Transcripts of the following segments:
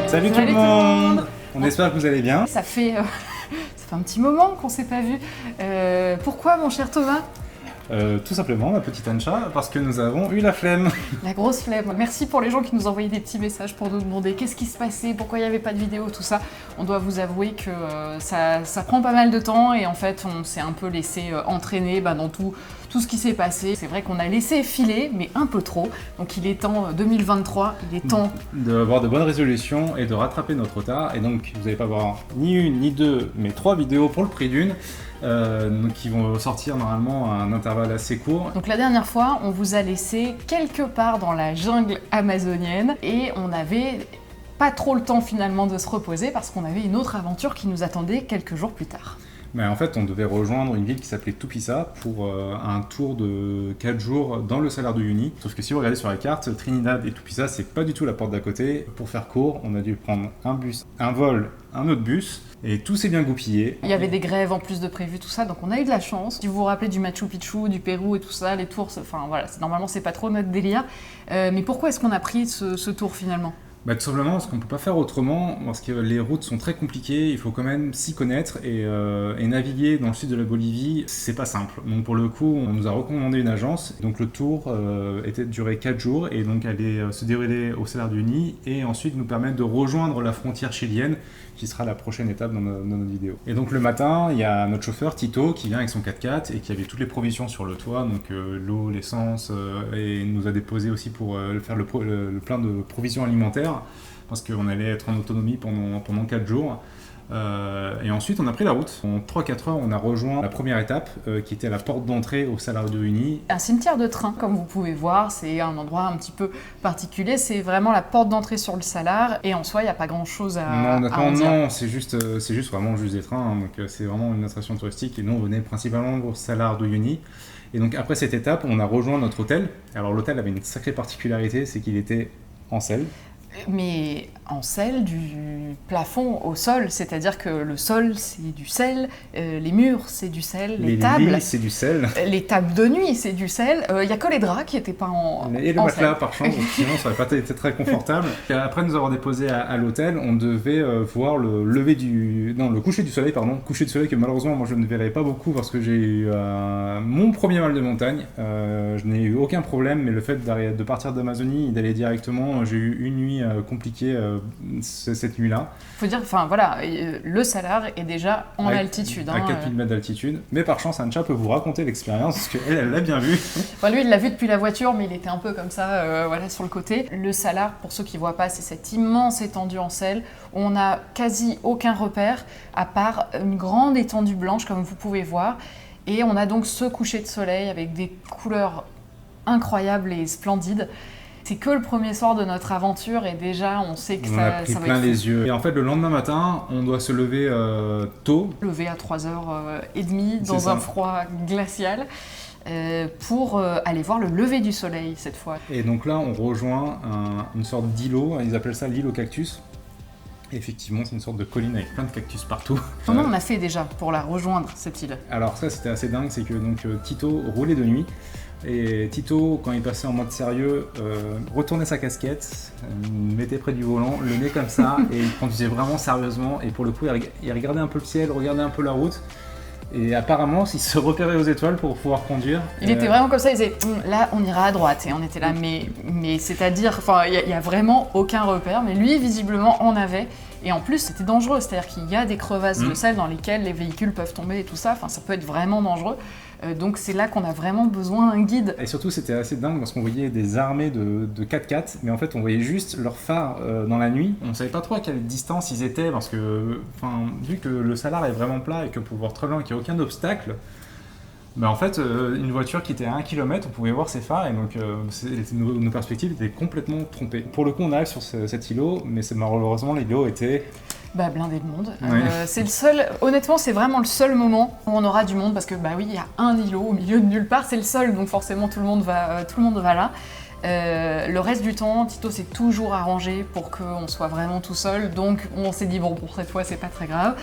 Salut tout le monde. On espère que vous allez bien. Ça fait un petit moment qu'on ne s'est pas vu. Pourquoi mon cher Thomas ? Tout simplement, ma petite Ancha, parce que nous avons eu la flemme. La grosse flemme. Merci pour les gens qui nous envoyaient des petits messages pour nous demander qu'est-ce qui se passait, pourquoi il n'y avait pas de vidéo, tout ça. On doit vous avouer que ça prend pas mal de temps et en fait on s'est un peu laissé entraîner dans tout ce qui s'est passé. C'est vrai qu'on a laissé filer, mais un peu trop. Donc il est temps, 2023, il est temps d'avoir de bonnes résolutions et de rattraper notre retard. Et donc vous n'allez pas voir ni une, ni deux, mais 3 vidéos pour le prix d'une. Qui vont sortir normalement à un intervalle assez court. Donc la dernière fois, on vous a laissé quelque part dans la jungle amazonienne et on n'avait pas trop le temps finalement de se reposer parce qu'on avait une autre aventure qui nous attendait quelques jours plus tard. Mais en fait, on devait rejoindre une ville qui s'appelait Tupisa pour un tour de 4 jours dans le Salar de Uyuni. Sauf que si vous regardez sur la carte, Trinidad et Tupisa, c'est pas du tout la porte d'à côté. Pour faire court, on a dû prendre un bus, un vol, un autre bus, et tout s'est bien goupillé. Il y avait des grèves en plus de prévu, tout ça, donc on a eu de la chance. Si vous vous rappelez du Machu Picchu, du Pérou et tout ça, les tours, enfin voilà, normalement c'est pas trop notre délire. Mais pourquoi est-ce qu'on a pris ce tour finalement ? Tout simplement parce qu'on ne peut pas faire autrement, parce que les routes sont très compliquées, il faut quand même s'y connaître et naviguer dans le sud de la Bolivie, c'est pas simple. Donc pour le coup, on nous a recommandé une agence, donc le tour était duré 4 jours et donc allait se dérouler au Salar d'Uyuni et ensuite nous permettre de rejoindre la frontière chilienne qui sera la prochaine étape dans notre vidéo. Et donc le matin, il y a notre chauffeur Tito qui vient avec son 4x4 et qui avait toutes les provisions sur le toit, donc l'eau, l'essence, et nous a déposé aussi pour faire le plein de provisions alimentaires parce qu'on allait être en autonomie pendant 4 jours. Et ensuite on a pris la route. En 3-4 heures on a rejoint la première étape qui était la porte d'entrée au Salar de Uyuni. Un cimetière de train, comme vous pouvez voir, c'est un endroit un petit peu particulier, c'est vraiment la porte d'entrée sur le Salar et en soi il n'y a pas grand chose à en dire. Non, c'est juste vraiment juste des trains, donc c'est vraiment une attraction touristique et nous on venait principalement au Salar de Uyuni. Et donc après cette étape on a rejoint notre hôtel. Alors l'hôtel avait une sacrée particularité, c'est qu'il était en selle. Mais en sel du plafond au sol, c'est-à-dire que le sol c'est du sel, les murs c'est du sel, les tables lits c'est du sel, les tables de nuit c'est du sel, il n'y a que les draps qui n'étaient pas en et le en matelas sel. par chance, sinon ça n'aurait pas été très confortable. Et après nous avoir déposé à l'hôtel, on devait voir le coucher du soleil, coucher du soleil que malheureusement moi je ne verrai pas beaucoup parce que j'ai eu mon premier mal de montagne. Je n'ai eu aucun problème, mais le fait de partir d'Amazonie et d'aller directement, j'ai eu une nuit compliquée cette nuit-là. Faut dire, le Salar est déjà en altitude. À 4000 mètres d'altitude. Mais par chance, Ancha peut vous raconter l'expérience, parce qu'elle l'a bien vu. Lui, il l'a vu depuis la voiture, mais il était un peu comme ça, sur le côté. Le Salar, pour ceux qui ne voient pas, c'est cette immense étendue en sel, où on n'a quasi aucun repère, à part une grande étendue blanche, comme vous pouvez voir. Et on a donc ce coucher de soleil avec des couleurs incroyables et splendides. C'est que le premier soir de notre aventure et déjà on sait que ça va être fou. On a pris plein les yeux. Et en fait le lendemain matin, on doit se lever tôt. Lever à 3h30 dans un froid glacial pour aller voir le lever du soleil cette fois. Et donc là on rejoint une sorte d'îlot, ils appellent ça l'île aux cactus. Et effectivement c'est une sorte de colline avec plein de cactus partout. Comment on a fait déjà pour la rejoindre cette île ? Alors ça c'était assez dingue, c'est que donc Tito roulait de nuit. Et Tito, quand il passait en mode sérieux, retournait sa casquette, mettait près du volant, le nez comme ça, et il conduisait vraiment sérieusement. Et pour le coup, il regardait un peu le ciel, regardait un peu la route. Et apparemment, il se repérait aux étoiles pour pouvoir conduire. Il était vraiment comme ça, il disait là on ira à droite. Et on était là, mais c'est-à-dire, il n'y a vraiment aucun repère. Mais lui, visiblement, en avait. Et en plus, c'était dangereux, c'est-à-dire qu'il y a des crevasses de sel dans lesquelles les véhicules peuvent tomber et tout ça. Ça peut être vraiment dangereux. Donc c'est là qu'on a vraiment besoin d'un guide. Et surtout c'était assez dingue parce qu'on voyait des armées de 4x4, mais en fait on voyait juste leurs phares dans la nuit. On savait pas trop à quelle distance ils étaient parce que vu que le Salar est vraiment plat et que pour voir très loin qu'il n'y a aucun obstacle, en fait une voiture qui était à 1 km on pouvait voir ses phares et donc nos perspectives étaient complètement trompées. Pour le coup on arrive sur cet îlot, mais malheureusement l'îlot était... blindé de monde. Oui. C'est le seul, honnêtement, c'est vraiment le seul moment où on aura du monde parce que il y a un îlot au milieu de nulle part, c'est le seul, donc forcément tout le monde va là. Le reste du temps, Tito s'est toujours arrangé pour qu'on soit vraiment tout seul. Donc on s'est dit, bon, pour cette fois, c'est pas très grave.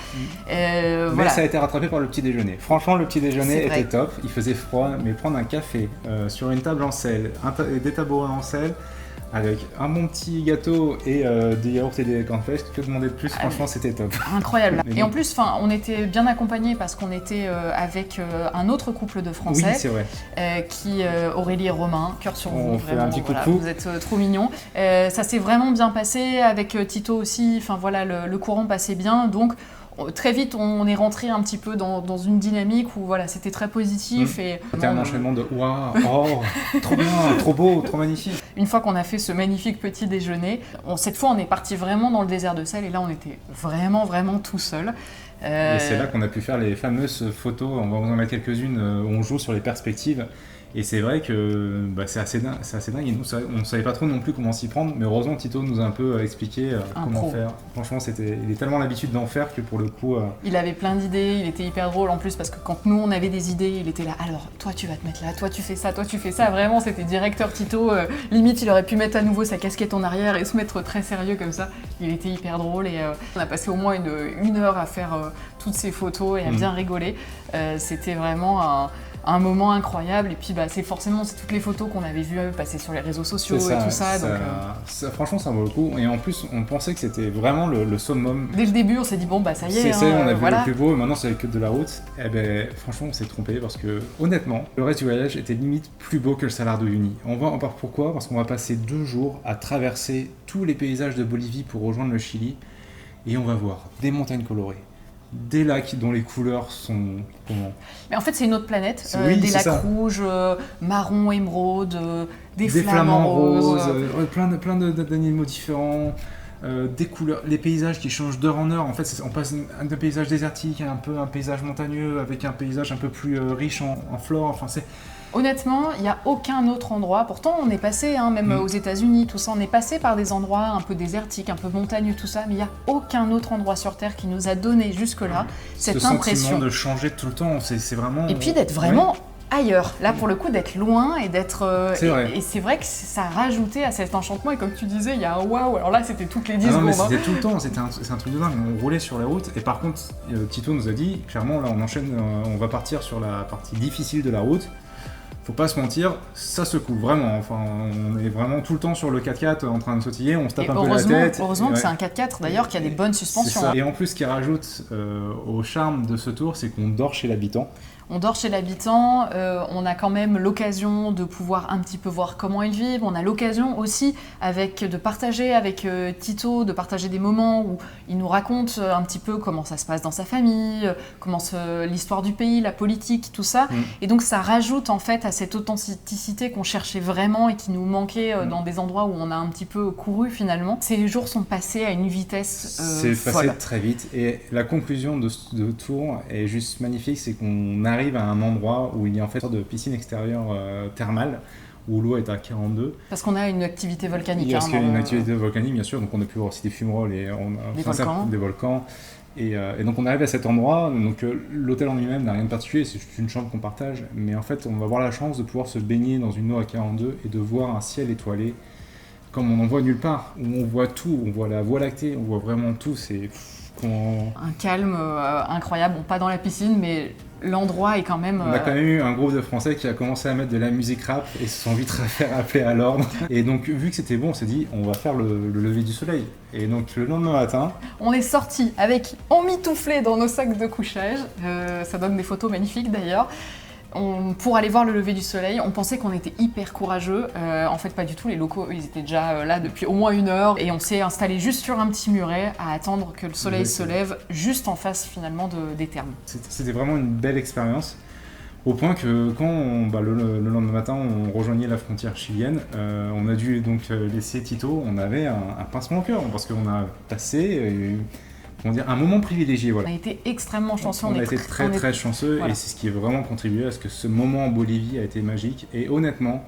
Mais voilà. ça a été rattrapé par le petit déjeuner. Franchement, le petit déjeuner était top. Il faisait froid, mais prendre un café sur une table en sel, des tabourets en sel, avec un bon petit gâteau et des yaourts et des cornflakes, que demander de plus, franchement c'était top. Incroyable. Et en plus, on était bien accompagnés parce qu'on était avec un autre couple de Français. Oui, c'est vrai. Aurélie et Romain, cœur sur vous. On fait un petit coucou. Voilà, vous êtes trop mignons. Ça s'est vraiment bien passé avec Tito aussi. Enfin voilà, le courant passait bien. Donc très vite, on est rentré un petit peu dans une dynamique où voilà, c'était très positif. C'était un enchaînement de waouh, oh, trop bien, trop beau, trop magnifique. Une fois qu'on a fait ce magnifique petit déjeuner, cette fois on est parti vraiment dans le désert de sel et là on était vraiment tout seul. Et c'est là qu'on a pu faire les fameuses photos, on va vous en mettre quelques-unes, où on joue sur les perspectives. Et c'est vrai que c'est assez dingue. Et nous, on ne savait pas trop non plus comment s'y prendre, mais heureusement Tito nous a un peu expliqué comment faire. Franchement, il est tellement l'habitude d'en faire que pour le coup... Il avait plein d'idées, il était hyper drôle en plus parce que quand nous on avait des idées, il était là, alors toi tu vas te mettre là, toi tu fais ça, toi tu fais ça. Vraiment, c'était directeur Tito. Limite, il aurait pu mettre à nouveau sa casquette en arrière et se mettre très sérieux comme ça. Il était hyper drôle et on a passé au moins une heure à faire toutes ces photos et à bien rigoler. C'était vraiment un moment incroyable et puis c'est toutes les photos qu'on avait vues passer sur les réseaux sociaux et tout ça. Franchement ça vaut le coup et en plus on pensait que c'était vraiment le summum. Dès le début on s'est dit bon ça y est, on a vu le plus beau et maintenant c'est que de la route. Franchement on s'est trompé parce que honnêtement le reste du voyage était limite plus beau que le Salar de Uyuni. On va en parler pourquoi, parce qu'on va passer 2 jours à traverser tous les paysages de Bolivie pour rejoindre le Chili et on va voir des montagnes colorées, des lacs dont les couleurs sont... Mais en fait, c'est une autre planète. Des lacs rouges, marron, émeraude, des flamants roses. Plein d'animaux différents, des couleurs, les paysages qui changent d'heure en heure. En fait, on passe d'un paysage désertique à un paysage montagneux avec un paysage un peu plus riche en flore. Enfin, c'est... Honnêtement, il n'y a aucun autre endroit. Pourtant, on est passé, même aux États-Unis, tout ça, on est passé par des endroits un peu désertiques, un peu montagneux, tout ça, mais il n'y a aucun autre endroit sur Terre qui nous a donné jusque-là cette impression. Ce sentiment de changer tout le temps, c'est vraiment... Et puis d'être vraiment ailleurs. Là, pour le coup, d'être loin et d'être... et c'est vrai que ça a rajouté à cet enchantement. Et comme tu disais, il y a un waouh. Alors là, c'était toutes les 10 secondes. Mais c'était tout le temps, c'est un truc de dingue. On roulait sur la route et par contre, Tito nous a dit, clairement, là, on enchaîne, on va partir sur la partie difficile de la route. Faut pas se mentir, ça secoue vraiment. Enfin, on est vraiment tout le temps sur le 4x4 en train de sautiller, on se tape un peu la tête. Heureusement que c'est un 4x4 d'ailleurs qui a des bonnes suspensions. Et en plus, ce qui rajoute au charme de ce tour, c'est qu'on dort chez l'habitant. On dort chez l'habitant, on a quand même l'occasion de pouvoir un petit peu voir comment ils vivent. On a l'occasion aussi de partager avec Tito, de partager des moments où il nous raconte un petit peu comment ça se passe dans sa famille, l'histoire du pays, la politique, tout ça. Et donc ça rajoute en fait à cette authenticité qu'on cherchait vraiment et qui nous manquait dans des endroits où on a un petit peu couru finalement. Ces jours sont passés à une vitesse folle. C'est passé très vite et la conclusion de ce tour est juste magnifique, c'est qu'on arrive à un endroit où il y a en fait une sorte de piscine extérieure thermale où l'eau est à 42. Parce qu'on a une activité volcanique. Parce qu'il y a une activité volcanique bien sûr, donc on a pu voir aussi des fumerolles et des volcans. Et donc on arrive à cet endroit, donc l'hôtel en lui-même n'a rien de particulier, c'est juste une chambre qu'on partage, mais en fait on va avoir la chance de pouvoir se baigner dans une eau à 42 et de voir un ciel étoilé comme on n'en voit nulle part, où on voit tout, on voit la Voie lactée, on voit vraiment tout, c'est... Un calme incroyable, bon, pas dans la piscine, mais l'endroit est quand même... On a quand même eu un groupe de Français qui a commencé à mettre de la musique rap et se sont vite fait appeler à l'ordre. Et donc, vu que c'était bon, on s'est dit, on va faire le lever du soleil. Et donc, le lendemain matin... On est sortis avec emmitouflés dans nos sacs de couchage. Ça donne des photos magnifiques d'ailleurs. Pour aller voir le lever du soleil, on pensait qu'on était hyper courageux. En fait, pas du tout. Les locaux, ils étaient déjà là depuis au moins 1 heure. Et on s'est installé juste sur un petit muret à attendre que le soleil se lève juste en face finalement des thermes. C'était vraiment une belle expérience. Au point que quand le lendemain matin, on rejoignait la frontière chilienne, on a dû donc laisser Tito. On avait un pincement au cœur parce qu'on a passé... un moment privilégié, voilà. On a été extrêmement chanceux. On a été très chanceux, voilà. Et c'est ce qui a vraiment contribué à ce que ce moment en Bolivie a été magique. Et honnêtement,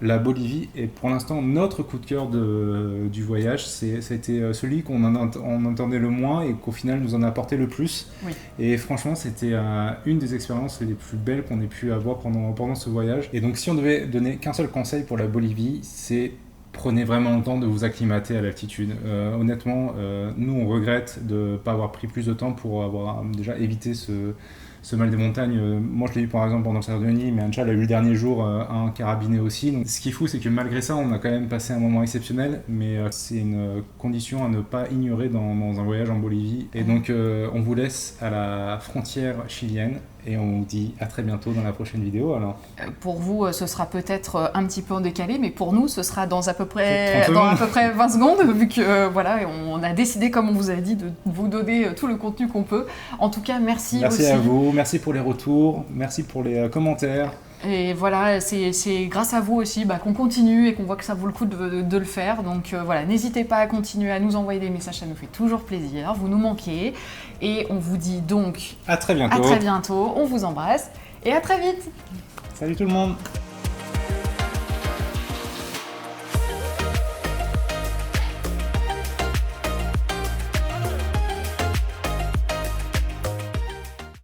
la Bolivie est pour l'instant notre coup de cœur du voyage. C'était celui qu'on on entendait le moins et qu'au final nous en a apporté le plus. Oui. Et franchement, c'était une des expériences les plus belles qu'on ait pu avoir pendant ce voyage. Et donc si on devait donner qu'un seul conseil pour la Bolivie, c'est prenez vraiment le temps de vous acclimater à l'altitude. Honnêtement, nous on regrette de ne pas avoir pris plus de temps pour avoir déjà évité ce mal des montagnes. Moi je l'ai eu par exemple pendant le Cerdonie, mais Ancha l'a eu le dernier jour, un carabiné aussi. Donc, ce qui est fou, c'est que malgré ça, on a quand même passé un moment exceptionnel, mais c'est une condition à ne pas ignorer dans un voyage en Bolivie. Et donc on vous laisse à la frontière chilienne. Et on vous dit à très bientôt dans la prochaine vidéo. Alors. Pour vous, ce sera peut-être un petit peu en décalé, mais pour nous, ce sera dans à peu près 20 secondes, vu que voilà, on a décidé, comme on vous a dit, de vous donner tout le contenu qu'on peut. En tout cas, merci aussi. Merci à vous, merci pour les retours, merci pour les commentaires. Et voilà, c'est grâce à vous aussi qu'on continue et qu'on voit que ça vaut le coup de le faire. Donc voilà, n'hésitez pas à continuer à nous envoyer des messages, ça nous fait toujours plaisir. Vous nous manquez. Et on vous dit donc à très bientôt. À très bientôt, on vous embrasse et à très vite. Salut tout le monde.